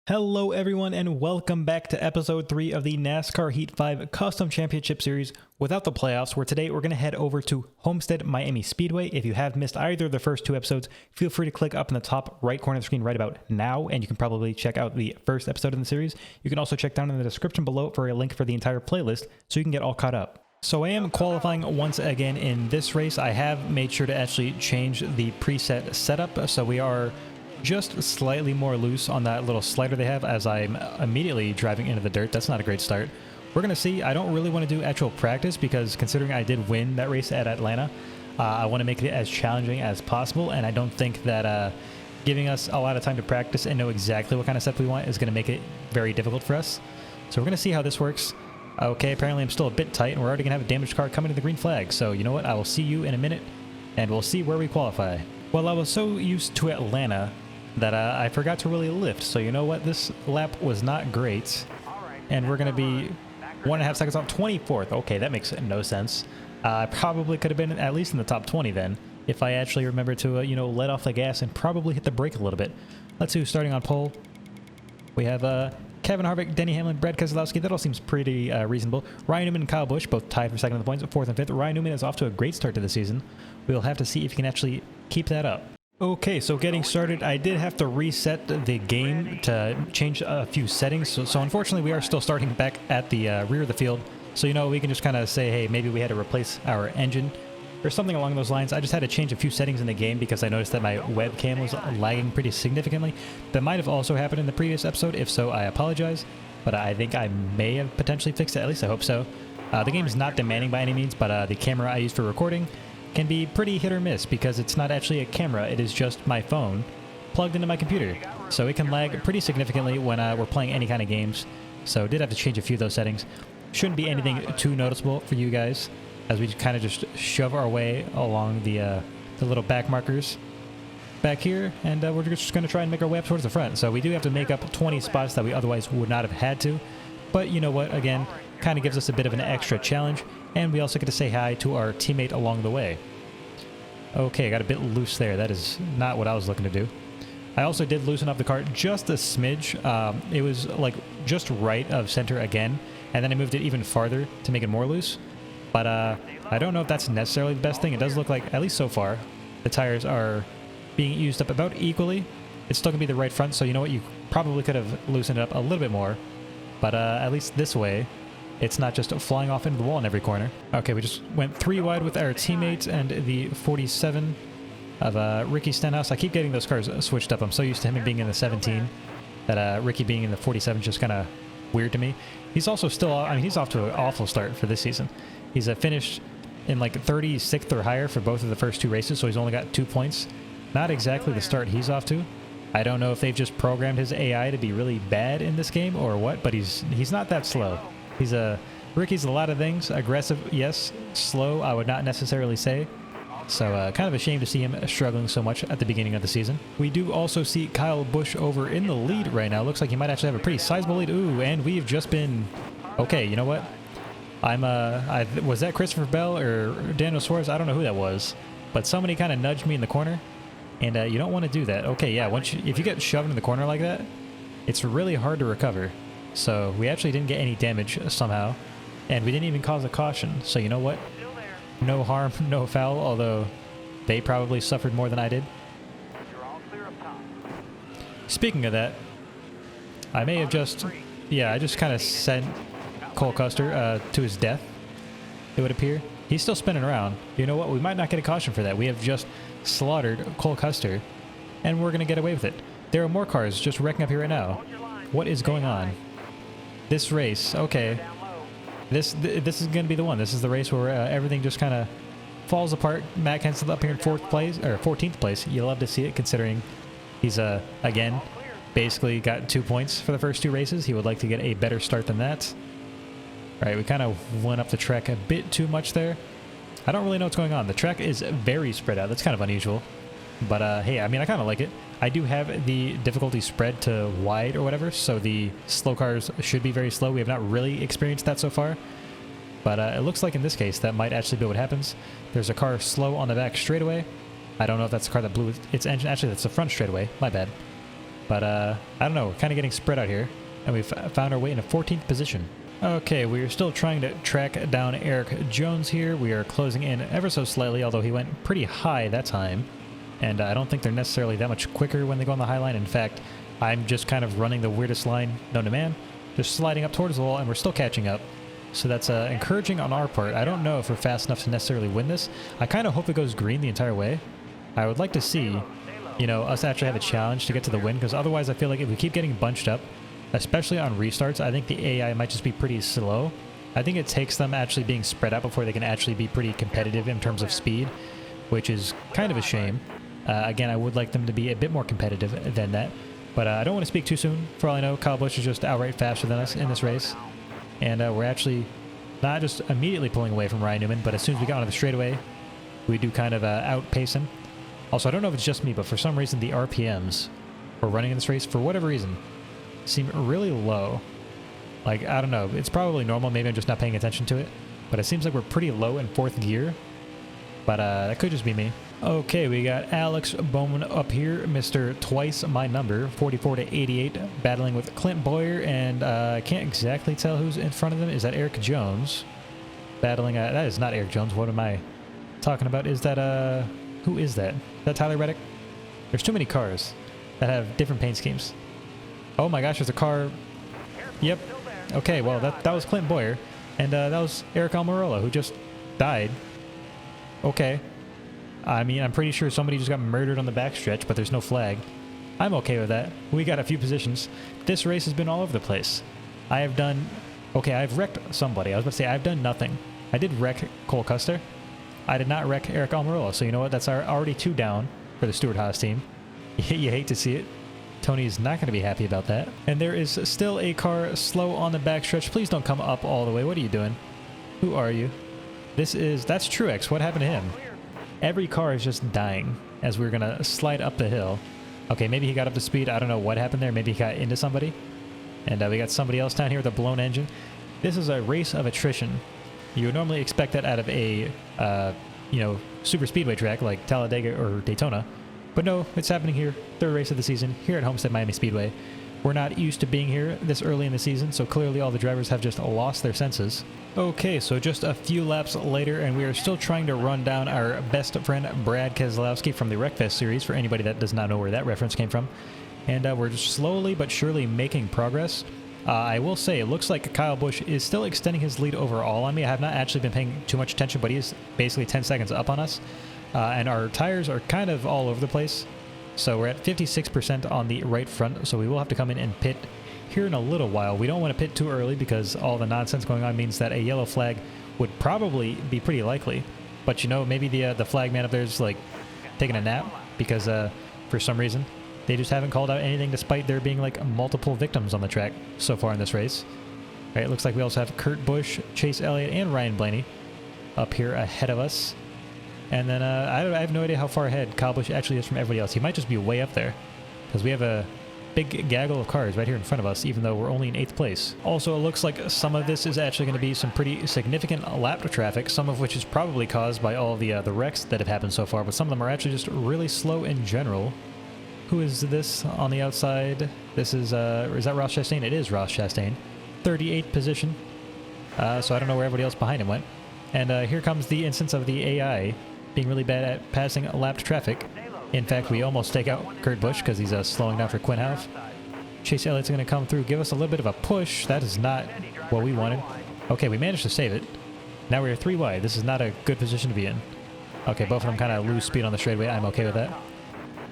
Hello everyone and welcome back to episode 3 of the NASCAR Heat 5 Custom Championship Series without the playoffs, where today we're going to head over to Homestead-Miami Speedway. If you have missed either of the first two episodes, feel free to click up in the top right corner of the screen right about now, and you can probably check out the first episode in the series. You can also check down in the description below for a link for the entire playlist so you can get all caught up. So I am qualifying once again in this race. I have made sure to actually change the preset setup, so we are just slightly more loose on that little slider they have as I'm immediately driving into the dirt. That's not a great start. We're going to see. I don't really want to do actual practice because considering I did win that race at Atlanta, I want to make it as challenging as possible, and I don't think that giving us a lot of time to practice and know exactly what kind of stuff we want is going to make it very difficult for us. So we're going to see how this works. Okay, apparently I'm still a bit tight, and we're already going to have a damaged car coming to the green flag. So you know what? I will see you in a minute, and we'll see where we qualify. Well, I was so used to Atlanta that I forgot to really lift. So you know what? This lap was not great. And we're going to be 1.5 seconds off 24th. Okay, that makes no sense. I probably could have been at least in the top 20 then, if I actually remember to, let off the gas and probably hit the brake a little bit. Let's see who's starting on pole. We have Kevin Harvick, Denny Hamlin, Brad Keselowski. That all seems pretty reasonable. Ryan Newman and Kyle Busch both tied for second on the points, 4th and 5th. Ryan Newman is off to a great start to the season. We'll have to see if he can actually keep that up. Okay, so getting started, I did have to reset the game to change a few settings. So unfortunately, we are still starting back at the rear of the field. So, we can just kind of say, hey, maybe we had to replace our engine or something along those lines. I just had to change a few settings in the game because I noticed that my webcam was lagging pretty significantly. That might have also happened in the previous episode. If so, I apologize. But I think I may have potentially fixed it. At least I hope so. The game is not demanding by any means, but the camera I use for recording can be pretty hit or miss because it's not actually a camera, it is just my phone plugged into my computer. So it can lag pretty significantly when we're playing any kind of games. So did have to change a few of those settings. Shouldn't be anything too noticeable for you guys as we kind of just shove our way along the little back markers back here, and we're just going to try and make our way up towards the front. So we do have to make up 20 spots that we otherwise would not have had to. But you know what, again, kind of gives us a bit of an extra challenge, and we also get to say hi to our teammate along the way. Okay, I got a bit loose there. That is not what I was looking to do. I also did loosen up the cart just a smidge. It was like just right of center again, and then I moved it even farther to make it more loose. But I don't know if that's necessarily the best thing. It does look like, at least so far, the tires are being used up about equally. It's still going to be the right front, so you know what? You probably could have loosened it up a little bit more. But at least this way, it's not just flying off into the wall in every corner. Okay, we just went 3 wide with our teammates and the 47 of Ricky Stenhouse. I keep getting those cars switched up. I'm so used to him being in the 17 that Ricky being in the 47 is just kind of weird to me. He's also still, he's off to an awful start for this season. He's finished in like 36th or higher for both of the first 2 races, so he's only got 2 points. Not exactly the start he's off to. I don't know if they've just programmed his AI to be really bad in this game or what, but he's not that slow. Ricky's a lot of things. Aggressive, yes. Slow, I would not necessarily say. So kind of a shame to see him struggling so much at the beginning of the season. We do also see Kyle Busch over in the lead right now. Looks like he might actually have a pretty sizable lead. Ooh, and we've just been... Okay, you know what? Was that Christopher Bell or Daniel Suarez? I don't know who that was. But somebody kind of nudged me in the corner. And you don't want to do that. Okay, yeah, if you get shoved in the corner like that, it's really hard to recover. So we actually didn't get any damage somehow, and we didn't even cause a caution. So you know what? No harm, no foul, although they probably suffered more than I did. Speaking of that, I may have just, I just kind of sent Cole Custer to his death, it would appear. He's still spinning around. You know what? We might not get a caution for that. We have just slaughtered Cole Custer, and we're going to get away with it. There are more cars just wrecking up here right now. What is going on? This race, okay. This is going to be the one. This is the race where everything just kind of falls apart. Matt Kenseth up here in 14th place. You love to see it, considering he's again basically got 2 points for the first 2 races. He would like to get a better start than that. All right, we kind of went up the track a bit too much there. I don't really know what's going on. The track is very spread out. That's kind of unusual. But hey, I kind of like it. I do have the difficulty spread to wide or whatever, so the slow cars should be very slow. We have not really experienced that so far. But it looks like in this case, that might actually be what happens. There's a car slow on the back straightaway. I don't know if that's the car that blew its engine. Actually, that's the front straightaway. My bad. But I don't know, we're kind of getting spread out here, and we've found our way in a 14th position. Okay, we are still trying to track down Eric Jones here. We are closing in ever so slightly, although he went pretty high that time. And I don't think they're necessarily that much quicker when they go on the high line. In fact, I'm just kind of running the weirdest line known to man, just sliding up towards the wall, and we're still catching up. So that's encouraging on our part. I don't know if we're fast enough to necessarily win this. I kind of hope it goes green the entire way. I would like to see, you know, us actually have a challenge to get to the win, because otherwise I feel like if we keep getting bunched up, especially on restarts, I think the AI might just be pretty slow. I think it takes them actually being spread out before they can actually be pretty competitive in terms of speed, which is kind of a shame. Again, I would like them to be a bit more competitive than that, but I don't want to speak too soon. For all I know, Kyle Busch is just outright faster than us in this race, and we're actually not just immediately pulling away from Ryan Newman, but as soon as we got onto the straightaway, we do kind of outpace him. Also, I don't know if it's just me, but for some reason the RPMs we're running in this race, for whatever reason, seem really low. Like, I don't know, it's probably normal, maybe I'm just not paying attention to it, but it seems like we're pretty low in 4th gear, but that could just be me. Okay, we got Alex Bowman up here, Mr. Twice My Number, 44 to 88, battling with Clint Boyer, and I can't exactly tell who's in front of them. Is that Eric Jones? Battling, that is not Eric Jones, what am I talking about? Is that, who is that? Is that Tyler Reddick? There's too many cars that have different paint schemes. Oh my gosh, there's a car. Yep. Okay, well, that was Clint Boyer, and that was Eric Almirola, who just died. Okay. I mean, I'm pretty sure somebody just got murdered on the backstretch, but there's no flag. I'm okay with that. We got a few positions. This race has been all over the place. I have done... Okay, I've wrecked somebody. I was about to say, I've done nothing. I did wreck Cole Custer. I did not wreck Eric Almirola, so you know what? That's already 2 down for the Stewart-Haas team. You hate to see it. Tony's not going to be happy about that. And there is still a car slow on the backstretch. Please don't come up all the way. What are you doing? Who are you? That's Truex. What happened to him? Every car is just dying as we're going to slide up the hill. Okay, maybe he got up to speed. I don't know what happened there. Maybe he got into somebody. And we got somebody else down here with a blown engine. This is a race of attrition. You would normally expect that out of a, you know, super speedway track like Talladega or Daytona. But no, it's happening here. 3rd race of the season here at Homestead-Miami Speedway. We're not used to being here this early in the season, so clearly all the drivers have just lost their senses. Okay, so just a few laps later, and we are still trying to run down our best friend Brad Keselowski from the Wreckfest series, for anybody that does not know where that reference came from. And we're just slowly but surely making progress. I will say, it looks like Kyle Busch is still extending his lead overall on me. I have not actually been paying too much attention, but he is basically 10 seconds up on us. And our tires are kind of all over the place. So we're at 56% on the right front, so we will have to come in and pit here in a little while. We don't want to pit too early because all the nonsense going on means that a yellow flag would probably be pretty likely. But you know, maybe the flag man up there is like taking a nap because for some reason they just haven't called out anything despite there being like multiple victims on the track so far in this race. All right, it looks like we also have Kurt Busch, Chase Elliott, and Ryan Blaney up here ahead of us. And then I have no idea how far ahead Kyle Busch actually is from everybody else. He might just be way up there because we have a big gaggle of cars right here in front of us, even though we're only in 8th place. Also, it looks like some of this is actually going to be some pretty significant lap traffic, some of which is probably caused by all the wrecks that have happened so far, but some of them are actually just really slow in general. Who is this on the outside? This is that Ross Chastain? It is Ross Chastain. 38th position. So I don't know where everybody else behind him went. And here comes the instance of the AI being really bad at passing lapped traffic. In fact, we almost take out Kurt Busch because he's slowing down for Quint Houff. Chase Elliott's going to come through, give us a little bit of a push. That is not what we wanted. Okay, we managed to save it. Now we're 3 wide. This is not a good position to be in. Okay, both of them kind of lose speed on the straightaway. I'm okay with that.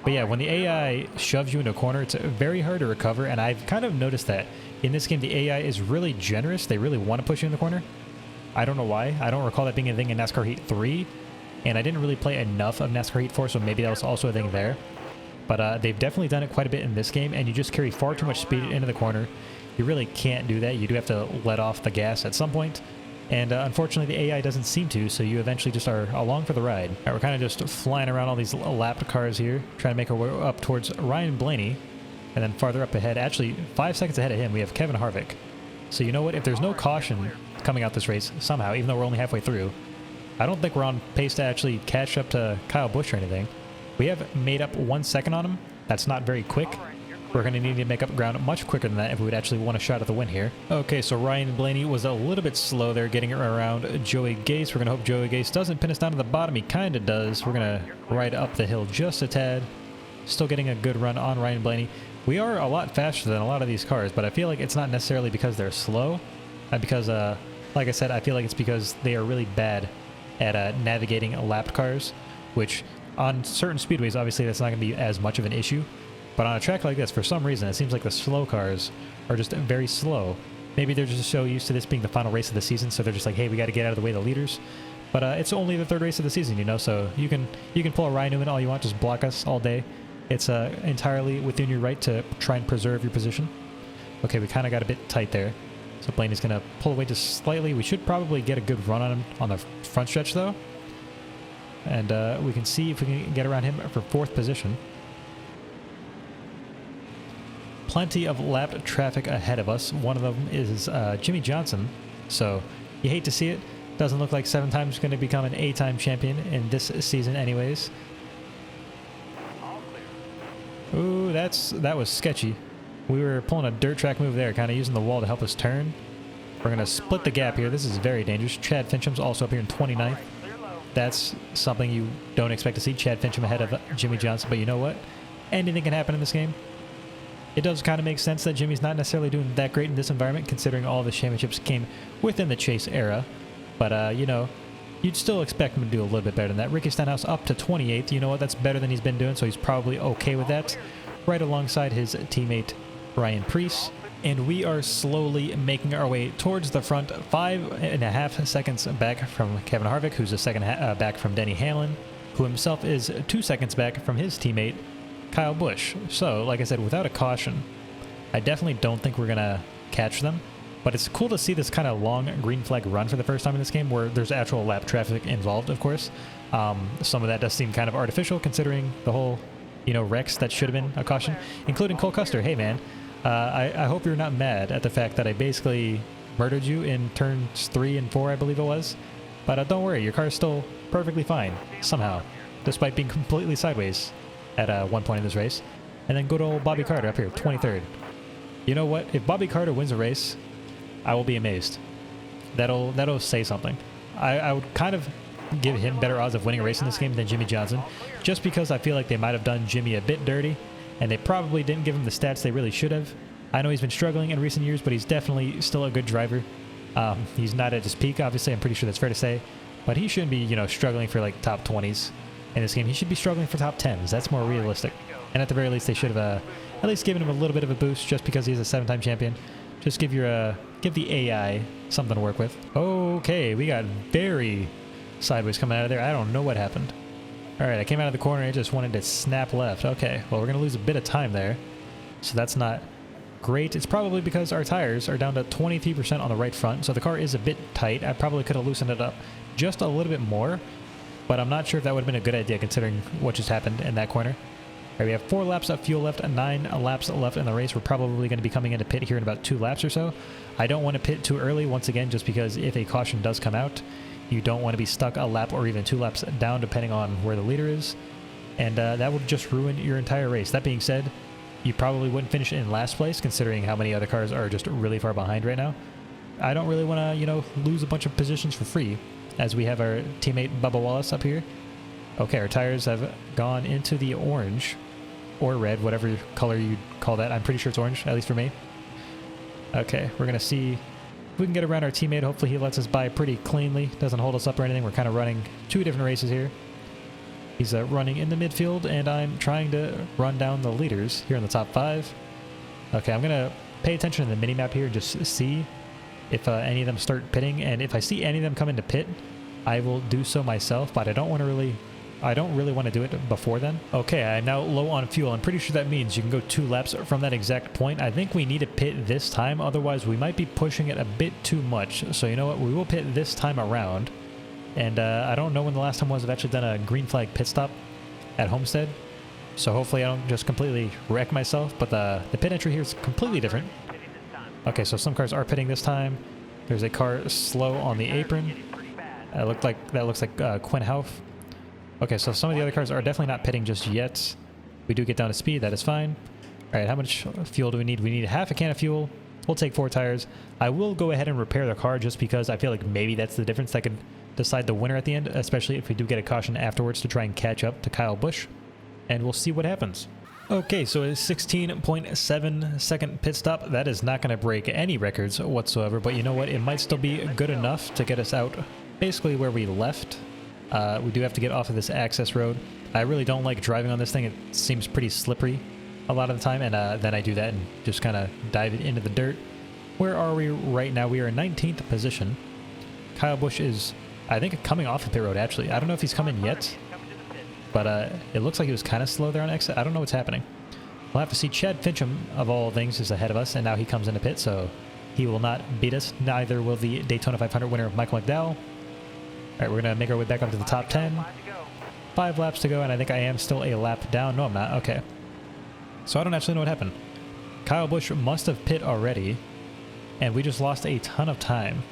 But yeah, when the AI shoves you into a corner, it's very hard to recover, and I've kind of noticed that. In this game, the AI is really generous. They really want to push you in the corner. I don't know why. I don't recall that being a thing in NASCAR Heat 3, and I didn't really play enough of NASCAR Heat 4, so maybe that was also a thing there. But they've definitely done it quite a bit in this game, and you just carry far too much speed into the corner. You really can't do that. You do have to let off the gas at some point. And unfortunately, the AI doesn't seem to, so you eventually just are along for the ride. All right, we're kind of just flying around all these lapped cars here, trying to make our way up towards Ryan Blaney. And then farther up ahead, actually 5 seconds ahead of him, we have Kevin Harvick. So you know what? If there's no caution coming out this race somehow, even though we're only halfway through, I don't think we're on pace to actually catch up to Kyle Busch or anything. We have made up 1 second on him. That's not very quick. We're going to need to make up ground much quicker than that if we would actually want a shot at the win here. Okay, so Ryan Blaney was a little bit slow there getting around Joey Gase. We're going to hope Joey Gase doesn't pin us down to the bottom. He kind of does. We're going to ride up the hill just a tad. Still getting a good run on Ryan Blaney. We are a lot faster than a lot of these cars, but I feel like it's not necessarily because they're slow. Because, like I said, I feel like it's because they are really bad at navigating lapped cars, which on certain speedways, obviously that's not going to be as much of an issue. But on a track like this, for some reason, it seems like the slow cars are just very slow. Maybe they're just so used to this being the final race of the season, so they're just like, hey, we got to get out of the way of the leaders. But it's only the third race of the season, you know, so you can pull a Ryan Newman all you want, just block us all day. It's entirely within your right to try and preserve your position. Okay, we kind of got a bit tight there. So Blaney's going to pull away just slightly. We should probably get a good run on him on the front stretch, though. And we can see if we can get around him for 4th position. Plenty of lapped traffic ahead of us. One of them is Jimmy Johnson. So you hate to see it. Doesn't look like 7 times going to become an 8-time champion in this season anyways. Ooh, that was sketchy. We were pulling a dirt track move there, kind of using the wall to help us turn. We're going to split the gap here. This is very dangerous. Chad Fincham's also up here in 29th. That's something you don't expect to see. Chad Fincham ahead of Jimmy Johnson, but you know what? Anything can happen in this game. It does kind of make sense that Jimmy's not necessarily doing that great in this environment, considering all of his championships came within the Chase era. But, you know, you'd still expect him to do a little bit better than that. Ricky Stenhouse up to 28th. You know what? That's better than he's been doing, so he's probably okay with that. Right alongside his teammate, Ryan Preece. And we are slowly making our way towards the front, 5.5 seconds back from Kevin Harvick, who's a second back from Denny Hamlin, who himself is 2 seconds back from his teammate, Kyle Busch. So, like I said, without a caution, I definitely don't think we're going to catch them. But it's cool to see this kind of long green flag run for the first time in this game where there's actual lap traffic involved, of course. Some of that does seem kind of artificial considering the whole, you know, wrecks that should have been a caution, including Cole Custer. Hey, man, I hope you're not mad at the fact that I basically murdered you in turns 3 and 4, I believe it was. But don't worry, your car is still perfectly fine, somehow, despite being completely sideways at one point in this race. And then good old Bobby Carter up here, 23rd. You know what? If Bobby Carter wins a race, I will be amazed. That'll say something. I would kind of give him better odds of winning a race in this game than Jimmy Johnson, just because I feel like they might have done Jimmy a bit dirty, and they probably didn't give him the stats they really should have. I know he's been struggling in recent years, but he's definitely still a good driver. He's not at his peak, obviously. I'm pretty sure that's fair to say, but he shouldn't be, you know, struggling for like top 20s in this game. He should be struggling for top 10s. That's more realistic. And at the very least, they should have at least given him a little bit of a boost just because he's a 7-time champion. Just give the AI something to work with. Okay, we got very sideways coming out of there. I don't know what happened. All right, I came out of the corner and I just wanted to snap left. Okay, well, we're going to lose a bit of time there. So that's not great. It's probably because our tires are down to 23% on the right front, so the car is a bit tight. I probably could have loosened it up just a little bit more, but I'm not sure if that would have been a good idea considering what just happened in that corner. All right, we have 4 laps of fuel left and 9 laps left in the race. We're probably going to be coming into pit here in about 2 laps or so. I don't want to pit too early, once again, just because if a caution does come out, you don't want to be stuck a lap or even 2 laps down, depending on where the leader is. And that would just ruin your entire race. That being said, you probably wouldn't finish in last place, considering how many other cars are just really far behind right now. I don't really want to, you know, lose a bunch of positions for free, as we have our teammate Bubba Wallace up here. Okay, our tires have gone into the orange. Or red, whatever color you call that. I'm pretty sure it's orange, at least for me. Okay, we're going to see if we can get around our teammate. Hopefully he lets us by pretty cleanly. Doesn't hold us up or anything. We're kind of running 2 different races here. He's running in the midfield, and I'm trying to run down the leaders here in the top 5. Okay, I'm going to pay attention to the mini-map here and just see if any of them start pitting. And if I see any of them come into pit, I will do so myself, but I don't really want to do it before then. Okay, I'm now low on fuel. I'm pretty sure that means you can go 2 laps from that exact point. I think we need to pit this time, otherwise we might be pushing it a bit too much. So you know what, we will pit this time around. And I don't know when the last time was I've actually done a green flag pit stop at Homestead. So hopefully I don't just completely wreck myself, but the pit entry here is completely different. Okay, so some cars are pitting this time. There's a car slow on the apron. That looks like Quinn Houff. Okay, so some of the other cars are definitely not pitting just yet. We do get down to speed, that is fine. All right, how much fuel do we need? We need half a can of fuel. We'll take 4 tires. I will go ahead and repair the car just because I feel like maybe that's the difference that could decide the winner at the end, especially if we do get a caution afterwards to try and catch up to Kyle Busch. And we'll see what happens. Okay, so a 16.7 second pit stop. That is not going to break any records whatsoever, but you know what? It might still be good enough to get us out basically where we left. We do have to get off of this access road. I really don't like driving on this thing. It seems pretty slippery a lot of the time, and then I do that and just kind of dive it into the dirt. Where are we right now? We are in 19th position. Kyle Busch is, I think, coming off the pit road, actually. I don't know if he's coming yet, but it looks like he was kind of slow there on exit. I don't know what's happening. We'll have to see. Chad Fincham, of all things, is ahead of us, and now he comes into pit, so he will not beat us. Neither will the Daytona 500 winner, Michael McDowell. All right, we're going to make our way back up to the top 10. 5 laps to go, and I think I am still a lap down. No, I'm not. Okay. So I don't actually know what happened. Kyle Busch must have pit already, and we just lost a ton of time.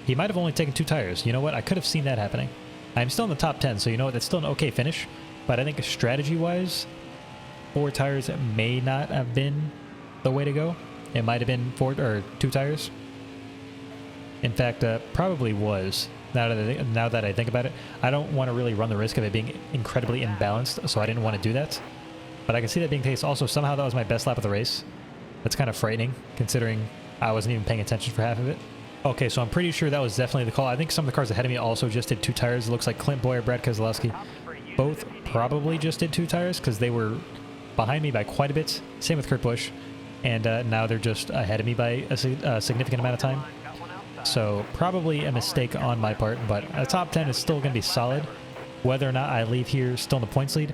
He might have only taken 2 tires. You know what? I could have seen that happening. I'm still in the top 10, so you know what? That's still an okay finish, but I think strategy-wise, 4 tires may not have been the way to go. It might have been 4 or 2 tires. In fact, probably was. Now that I think about it, I don't want to really run the risk of it being incredibly imbalanced, so I didn't want to do that. But I can see that being the case. Also, somehow that was my best lap of the race. That's kind of frightening, considering I wasn't even paying attention for half of it. Okay, so I'm pretty sure that was definitely the call. I think some of the cars ahead of me also just did 2 tires. It looks like Clint Boyer, Brad Keselowski, both probably just did 2 tires because they were behind me by quite a bit. Same with Kurt Busch. And now they're just ahead of me by a significant amount of time. So probably a mistake on my part, but a top 10 is still going to be solid. Whether or not I leave here still in the points lead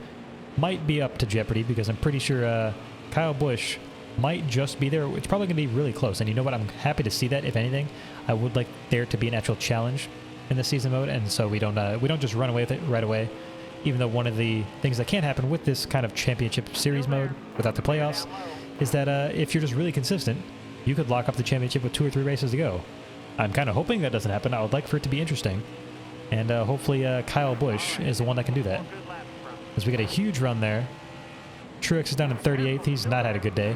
might be up to jeopardy because I'm pretty sure Kyle Busch might just be there. It's probably going to be really close. And you know what? I'm happy to see that. If anything, I would like there to be an actual challenge in the season mode, and so we don't just run away with it right away. Even though one of the things that can happen with this kind of championship series mode without the playoffs is that if you're just really consistent, you could lock up the championship with 2 or 3 races to go. I'm kind of hoping that doesn't happen. I would like for it to be interesting, and hopefully Kyle Busch is the one that can do that. As we get a huge run there. Truex is down in 38th. He's not had a good day.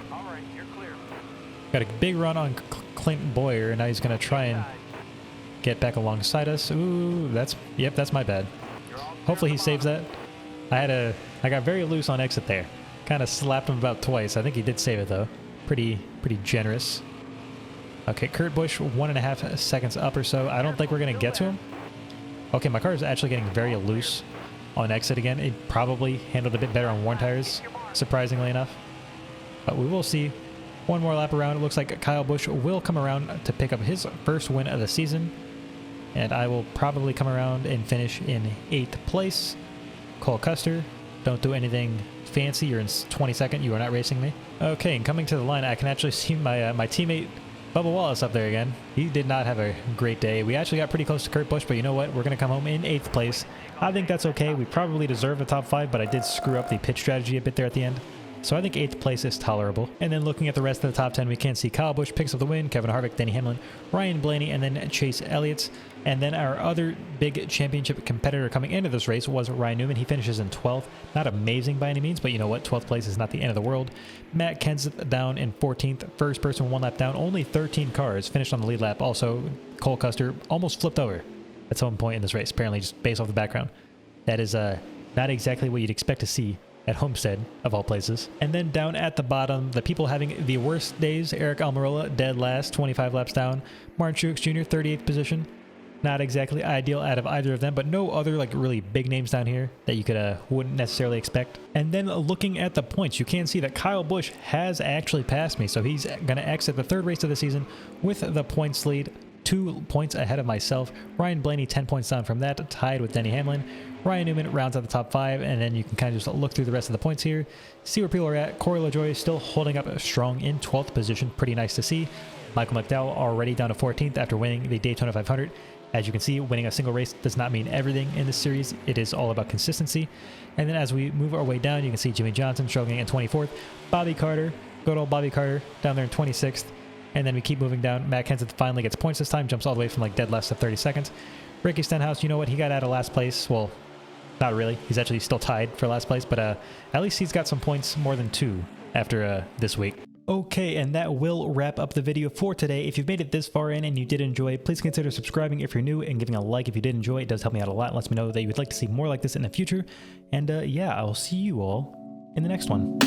Got a big run on Clint Boyer, and now he's going to try and get back alongside us. Ooh, that's my bad. Hopefully he saves that. I got very loose on exit there. Kind of slapped him about twice. I think he did save it though. Pretty generous. Okay, Kurt Busch 1.5 seconds up or so. I don't think we're going to get to him. Okay, my car is actually getting very loose on exit again. It probably handled a bit better on worn tires, surprisingly enough. But we will see. One more lap around. It looks like Kyle Busch will come around to pick up his first win of the season. And I will probably come around and finish in 8th place. Cole Custer, don't do anything fancy. You're in 22nd. You are not racing me. Okay, and coming to the line, I can actually see my teammate Bubba Wallace up there again. He did not have a great day. We actually got pretty close to Kurt Busch, but you know what? We're going to come home in 8th place. I think that's okay. We probably deserve a top 5, but I did screw up the pit strategy a bit there at the end. So I think 8th place is tolerable. And then looking at the rest of the top 10, we can see Kyle Busch picks up the win, Kevin Harvick, Denny Hamlin, Ryan Blaney, and then Chase Elliott. And then our other big championship competitor coming into this race was Ryan Newman. He finishes in 12th. Not amazing by any means, but you know what? 12th place is not the end of the world. Matt Kenseth down in 14th. First person 1 lap down. Only 13 cars finished on the lead lap. Also, Cole Custer almost flipped over at some point in this race, apparently just based off the background. That is not exactly what you'd expect to see at Homestead, of all places. And then down at the bottom, the people having the worst days, Eric Almirola, dead last, 25 laps down. Martin Truex Jr., 38th position. Not exactly ideal out of either of them, but no other like really big names down here that you could wouldn't necessarily expect. And then looking at the points, you can see that Kyle Busch has actually passed me, so he's going to exit the 3rd race of the season with the points lead, 2 points ahead of myself. Ryan Blaney 10 points down from that, tied with Denny Hamlin. Ryan Newman rounds out the top 5, and then you can kind of just look through the rest of the points here, see where people are at. Corey LaJoie still holding up strong in 12th position. Pretty nice to see. Michael McDowell already down to 14th after winning the Daytona 500. As you can see, winning a single race does not mean everything in this series. It is all about consistency. And then as we move our way down, you can see Jimmy Johnson struggling in 24th. Bobby Carter, good old Bobby Carter, down there in 26th. And then we keep moving down. Matt Kenseth finally gets points this time, jumps all the way from like dead last to 32nd. Ricky Stenhouse, you know what? He got out of last place. Well, not really. He's actually still tied for last place, but at least he's got some points more than 2 after this week. Okay, and that will wrap up the video for today. If you've made it this far in and you did enjoy, please consider subscribing if you're new and giving a like if you did enjoy. It does help me out a lot and lets me know that you would like to see more like this in the future. And yeah, I will see you all in the next one.